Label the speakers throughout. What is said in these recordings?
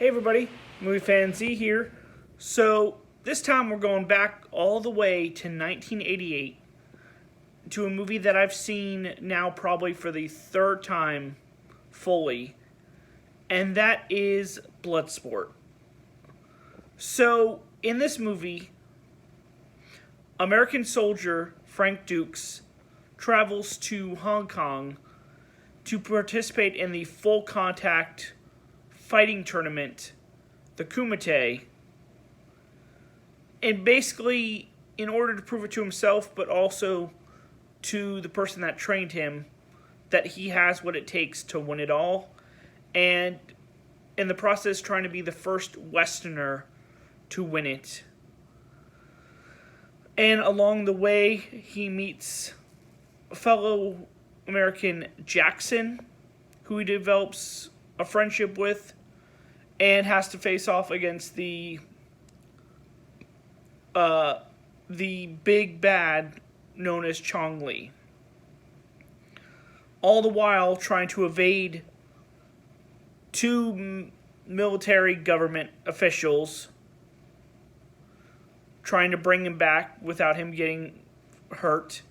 Speaker 1: Hey everybody, Movie Fan Z here. So this time we're going back all the way to 1988 to a movie that I've seen now probably for the third time fully, and that is Bloodsport. So in this movie, American soldier Frank Dukes travels to Hong Kong to participate in the full contact fighting tournament, the Kumite, and basically, in order to prove it to himself, but also to the person that trained him, that he has what it takes to win it all, and in the process trying to be the first Westerner to win it. And along the way, he meets fellow American Jackson, who he develops a friendship with, and has to face off against the big bad known as Chong Li. All the while trying to evade two military government officials, trying to bring him back without him getting hurt,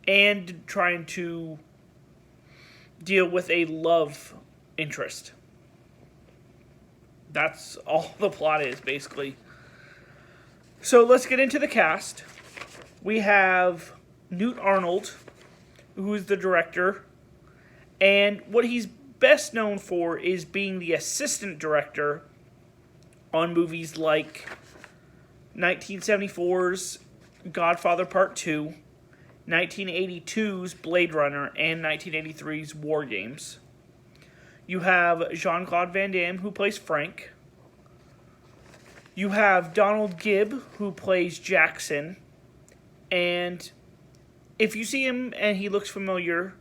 Speaker 1: and trying to deal with a love interest. That's all the plot is, basically. So let's get into the cast. We have Newt Arnold, who is the director, and what he's best known for is being the assistant director on movies like 1974's Godfather Part 2, 1982's Blade Runner, and 1983's War Games. You have Jean Claude Van Damme, who plays Frank. You have Donald Gibb, who plays Jackson. And if you see him and he looks familiar,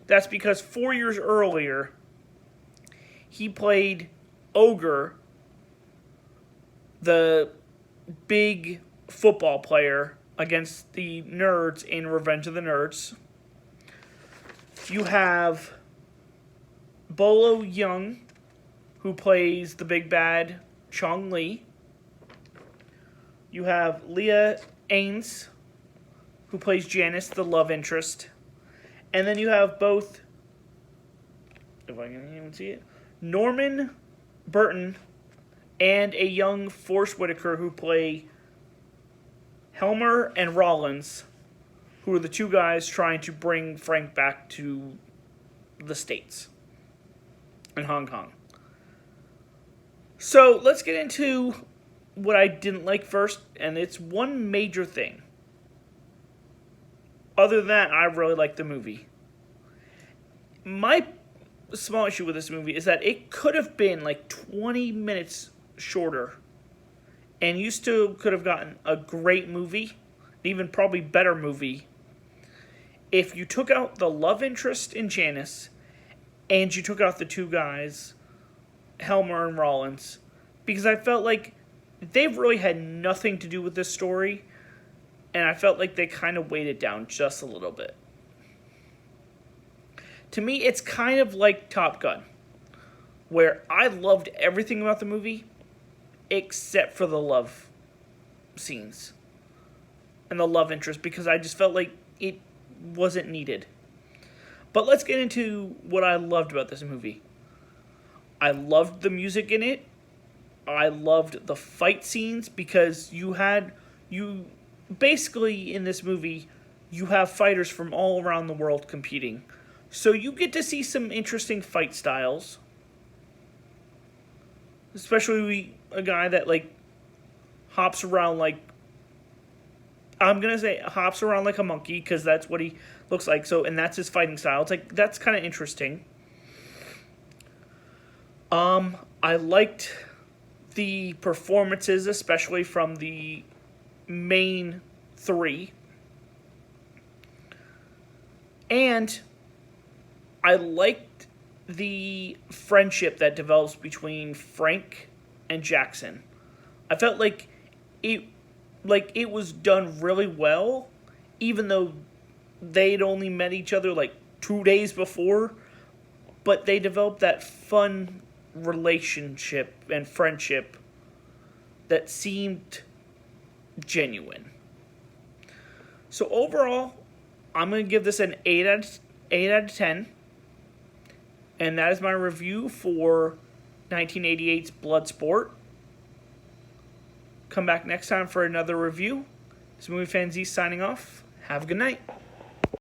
Speaker 1: that's because 4 years earlier, he played Ogre, the big football player against the nerds in Revenge of the Nerds. You have Bolo Young, who plays the big bad Chong Li. You have Leah Ains, who plays Janice, the love interest. And then you have both, if I can even see it, Norman Burton and a young Forrest Whitaker, who play Helmer and Rollins, who are the two guys trying to bring Frank back to the States in Hong Kong. So let's get into what I didn't like first, and it's one major thing. Other than that, I really like the movie. My small issue with this movie is that it could have been like 20 minutes shorter, and you still could have gotten a great movie, even probably better movie, if you took out the love interest in Janice and you took out the two guys, Helmer and Rollins, because I felt like they've really had nothing to do with this story, and I felt like they kind of weighed it down just a little bit. To me, it's kind of like Top Gun, where I loved everything about the movie except for the love scenes and the love interest, because I just felt like it wasn't needed. But let's get into what I loved about this movie. I loved the music in it. I loved the fight scenes, because you basically in this movie, you have fighters from all around the world competing. So you get to see some interesting fight styles. Especially a guy that hops around hops around like a monkey, because that's what he looks like. So, and that's his fighting style. It's like, that's kind of interesting. I liked the performances, especially from the main three. And I liked the friendship that develops between Frank and Jackson. I felt like it was done really well, even though they'd only met each other 2 days before, but they developed that fun relationship and friendship that seemed genuine. So overall, I'm going to give this an 8 out of 10. And that is my review for 1988's Bloodsport. Come back next time for another review. This is Movie Fan Z signing off. Have a good night.